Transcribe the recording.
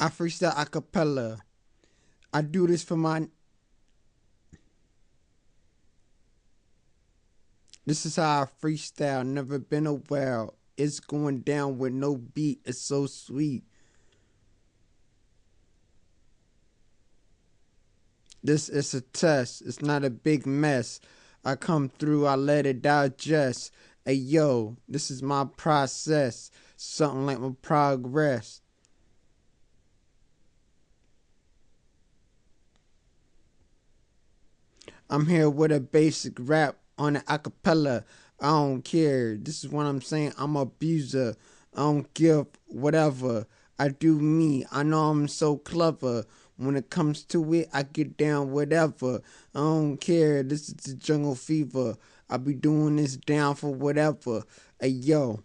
I freestyle a cappella. I do this for my. This is how I freestyle. Never been a while. It's going down with no beat. It's so sweet. This is a test. It's not a big mess. I come through. I let it digest. Hey yo, this is my process. Something like my progress. I'm here with a basic rap on an acapella. I don't care. This is what I'm saying. I'm a abuser. I don't give whatever. I do me. I know I'm so clever. When it comes to it, I get down whatever. I don't care. This is the jungle fever. I be doing this down for whatever. Hey yo.